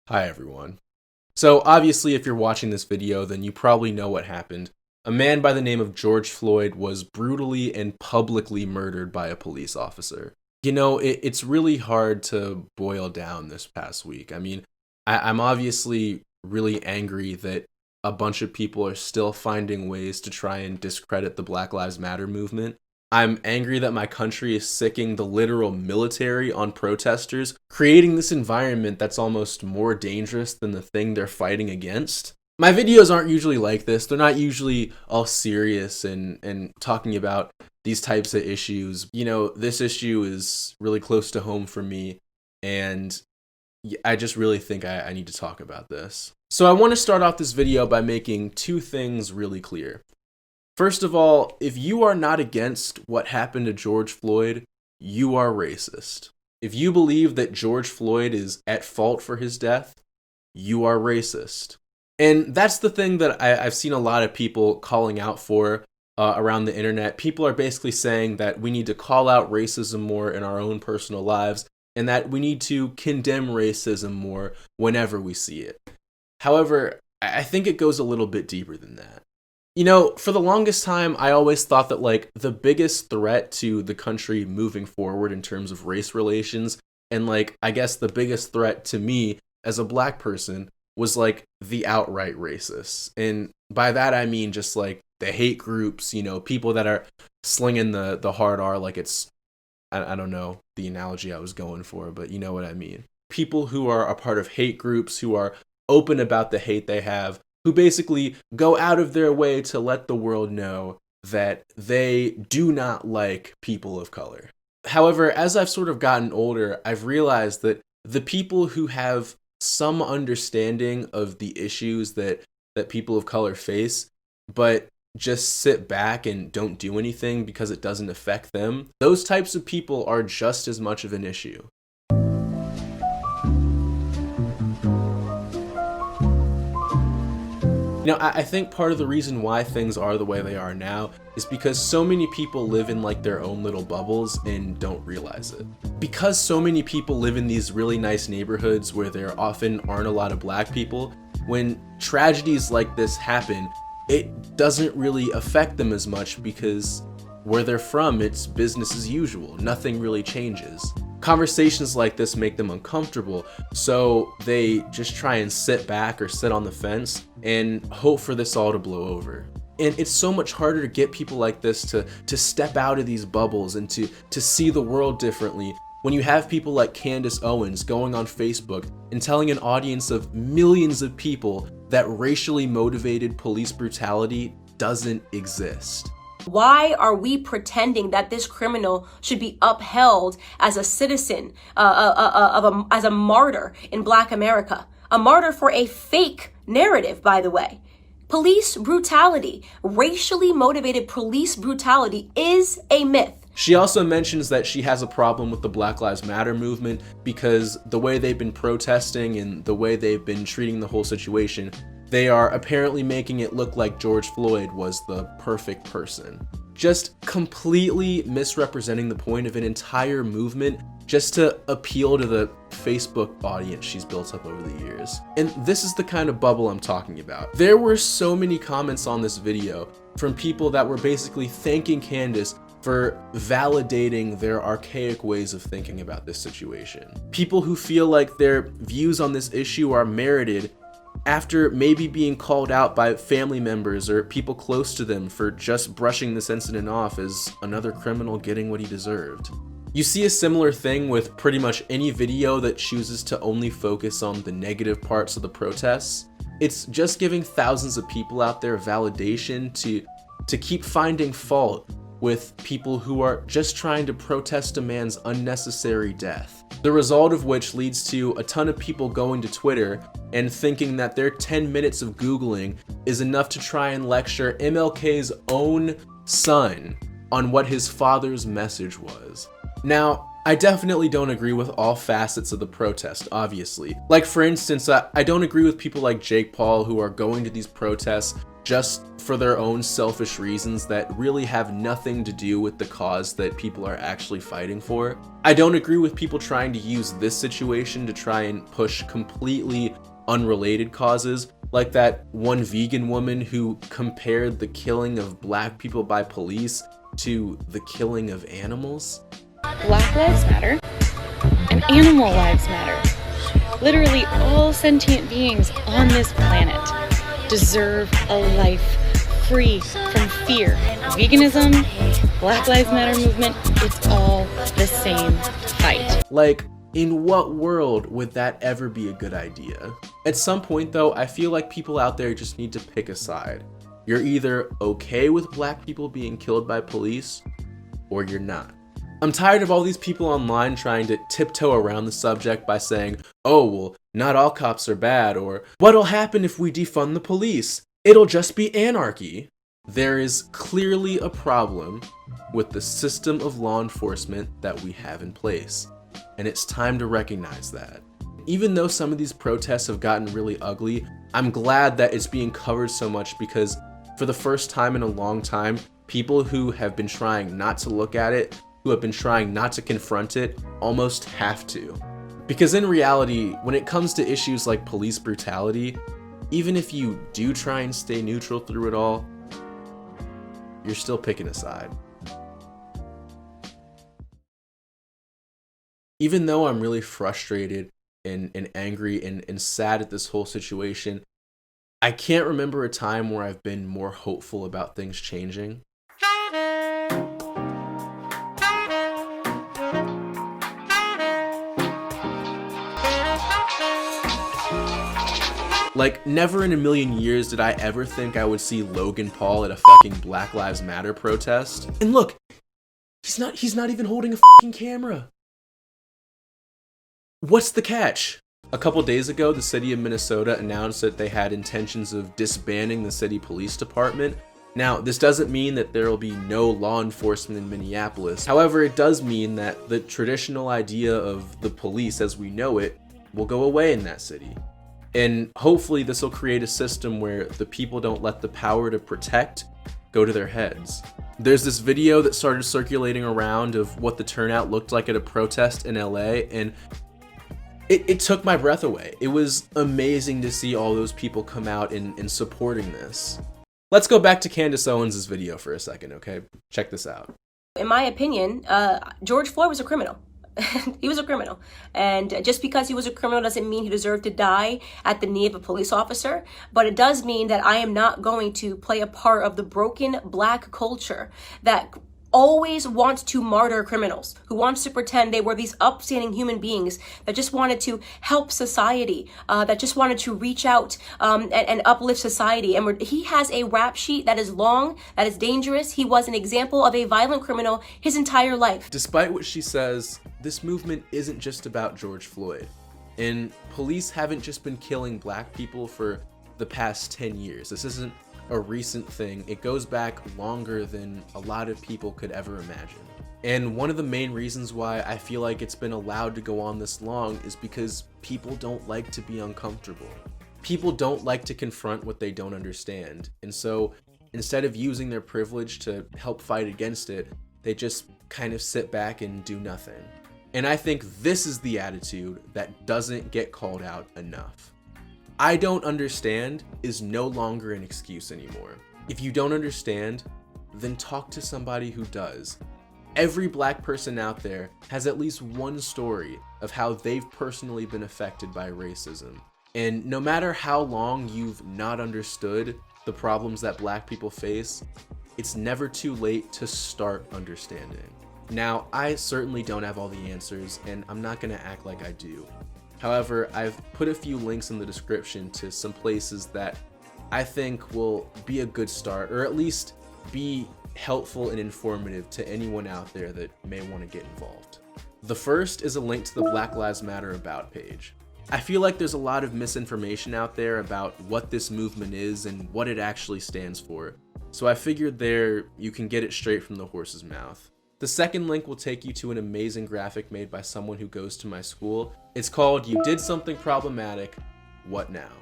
Hi everyone. So obviously if you're watching this video, then you probably know what happened. A man by the name of George Floyd was brutally and publicly murdered by a police officer. It's really hard to boil down this past week. I'm obviously really angry that a bunch of people are still finding ways to try and discredit the Black Lives Matter movement. I'm angry that my country is sicking the literal military on protesters, creating this environment that's almost more dangerous than the thing they're fighting against. My videos aren't usually like this. They're not usually all serious and talking about these types of issues. This issue is really close to home for me, and I just really think I need to talk about this. So I want to start off this video by making two things really clear. First of all, if you are not against what happened to George Floyd, you are racist. If you believe that George Floyd is at fault for his death, you are racist. And that's the thing that I've seen a lot of people calling out for around the internet. People are basically saying that we need to call out racism more in our own personal lives, and that we need to condemn racism more whenever we see it. However, I think it goes a little bit deeper than that. For the longest time, I always thought that the biggest threat to the country moving forward in terms of race relations, and I guess the biggest threat to me as a black person, was the outright racists. And by that I mean just the hate groups, people that are slinging the hard R like it's, I don't know the analogy I was going for, but you know what I mean. People who are a part of hate groups, who are open about the hate they have, who basically go out of their way to let the world know that they do not like people of color. However, as I've sort of gotten older, I've realized that the people who have some understanding of the issues that people of color face, but just sit back and don't do anything because it doesn't affect them, those types of people are just as much of an issue. I think part of the reason why things are the way they are now is because so many people live in their own little bubbles and don't realize it. Because so many people live in these really nice neighborhoods where there often aren't a lot of black people, when tragedies like this happen, it doesn't really affect them as much because where they're from, it's business as usual. Nothing really changes. Conversations like this make them uncomfortable, so they just try and sit back or sit on the fence and hope for this all to blow over. And it's so much harder to get people like this to step out of these bubbles and to see the world differently when you have people like Candace Owens going on Facebook and telling an audience of millions of people that racially motivated police brutality doesn't exist. Why are we pretending that this criminal should be upheld as a citizen, as a martyr in Black America? A martyr for a fake narrative, by the way. Police brutality, racially motivated police brutality, is a myth. She also mentions that she has a problem with the Black Lives Matter movement because the way they've been protesting and the way they've been treating the whole situation, they are apparently making it look like George Floyd was the perfect person. Just completely misrepresenting the point of an entire movement just to appeal to the Facebook audience she's built up over the years. And this is the kind of bubble I'm talking about. There were so many comments on this video from people that were basically thanking Candace for validating their archaic ways of thinking about this situation. People who feel like their views on this issue are merited after maybe being called out by family members or people close to them for just brushing this incident off as another criminal getting what he deserved. You see a similar thing with pretty much any video that chooses to only focus on the negative parts of the protests. It's just giving thousands of people out there validation to keep finding fault with people who are just trying to protest a man's unnecessary death. The result of which leads to a ton of people going to Twitter and thinking that their 10 minutes of Googling is enough to try and lecture MLK's own son on what his father's message was. Now, I definitely don't agree with all facets of the protest, obviously. For instance, I don't agree with people like Jake Paul who are going to these protests just for their own selfish reasons that really have nothing to do with the cause that people are actually fighting for. I don't agree with people trying to use this situation to try and push completely unrelated causes, like that one vegan woman who compared the killing of black people by police to the killing of animals. Black lives matter and animal lives matter. Literally all sentient beings on this planet deserve a life free from fear. Veganism, Black Lives Matter movement, it's all the same fight. Like, in what world would that ever be a good idea? At some point though, I feel like people out there just need to pick a side. You're either okay with black people being killed by police, or you're not. I'm tired of all these people online trying to tiptoe around the subject by saying, oh, well, not all cops are bad, or what'll happen if we defund the police? It'll just be anarchy. There is clearly a problem with the system of law enforcement that we have in place, and it's time to recognize that. Even though some of these protests have gotten really ugly, I'm glad that it's being covered so much, because for the first time in a long time, people who have been trying not to look at it, who have been trying not to confront it, almost have to. Because in reality, when it comes to issues like police brutality, even if you do try and stay neutral through it all, you're still picking a side. Even though I'm really frustrated and angry and sad at this whole situation, I can't remember a time where I've been more hopeful about things changing. Like, never in a million years did I ever think I would see Logan Paul at a fucking Black Lives Matter protest. And look, he's not even holding a fucking camera. What's the catch? A couple days ago, the city of Minnesota announced that they had intentions of disbanding the city police department. Now, this doesn't mean that there will be no law enforcement in Minneapolis. However, it does mean that the traditional idea of the police as we know it will go away in that city. And hopefully this will create a system where the people don't let the power to protect go to their heads. There's this video that started circulating around of what the turnout looked like at a protest in LA, and it took my breath away. It was amazing to see all those people come out in supporting this. Let's go back to Candace Owens' video for a second, okay? Check this out. In my opinion, George Floyd was a criminal. He was a criminal. And just because he was a criminal doesn't mean he deserved to die at the knee of a police officer. But it does mean that I am not going to play a part of the broken black culture that always wants to martyr criminals, who wants to pretend they were these upstanding human beings that just wanted to help society, that just wanted to reach out and uplift society. And he has a rap sheet that is long, that is dangerous. He was an example of a violent criminal his entire life. Despite what she says, this movement isn't just about George Floyd. And police haven't just been killing black people for the past 10 years. This isn't a recent thing. It goes back longer than a lot of people could ever imagine. And one of the main reasons why I feel like it's been allowed to go on this long is because people don't like to be uncomfortable. People don't like to confront what they don't understand. And so instead of using their privilege to help fight against it, they just kind of sit back and do nothing. And I think this is the attitude that doesn't get called out enough. I don't understand is no longer an excuse anymore. If you don't understand, then talk to somebody who does. Every black person out there has at least one story of how they've personally been affected by racism. And no matter how long you've not understood the problems that black people face, it's never too late to start understanding. Now, I certainly don't have all the answers, and I'm not gonna act like I do. However, I've put a few links in the description to some places that I think will be a good start, or at least be helpful and informative to anyone out there that may want to get involved. The first is a link to the Black Lives Matter About page. I feel like there's a lot of misinformation out there about what this movement is and what it actually stands for, so I figured there you can get it straight from the horse's mouth. The second link will take you to an amazing graphic made by someone who goes to my school. It's called "You Did Something Problematic, What Now?"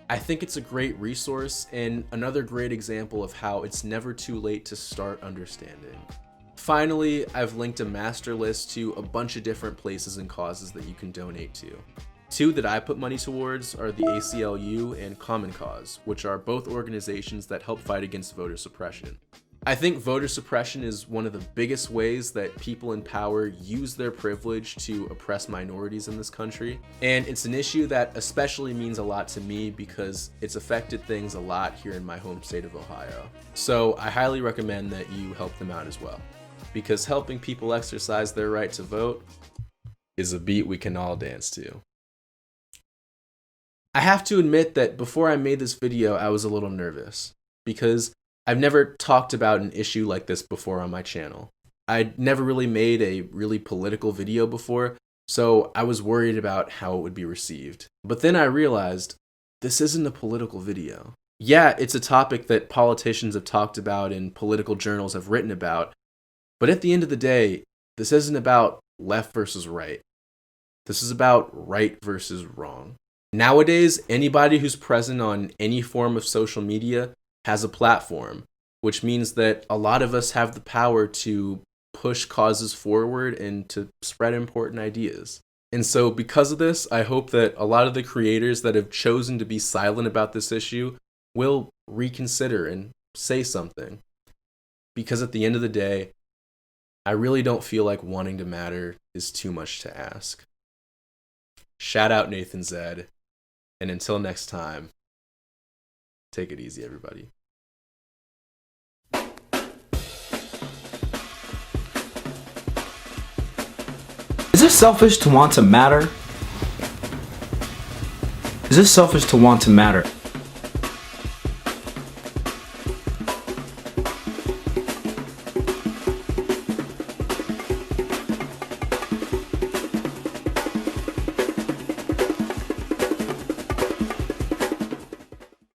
I think it's a great resource and another great example of how it's never too late to start understanding. Finally, I've linked a master list to a bunch of different places and causes that you can donate to. Two that I put money towards are the ACLU and Common Cause, which are both organizations that help fight against voter suppression. I think voter suppression is one of the biggest ways that people in power use their privilege to oppress minorities in this country. And it's an issue that especially means a lot to me because it's affected things a lot here in my home state of Ohio. So I highly recommend that you help them out as well, because helping people exercise their right to vote is a beat we can all dance to. I have to admit that before I made this video, I was a little nervous because I've never talked about an issue like this before on my channel. I'd never really made a really political video before, so I was worried about how it would be received. But then I realized this isn't a political video. Yeah, it's a topic that politicians have talked about and political journals have written about, but at the end of the day, this isn't about left versus right. This is about right versus wrong. Nowadays, anybody who's present on any form of social media has a platform, which means that a lot of us have the power to push causes forward and to spread important ideas. And so because of this, I hope that a lot of the creators that have chosen to be silent about this issue will reconsider and say something. Because at the end of the day, I really don't feel like wanting to matter is too much to ask. Shout out Nathan Zed, and until next time, take it easy, everybody. Is it selfish to want to matter? Is it selfish to want to matter?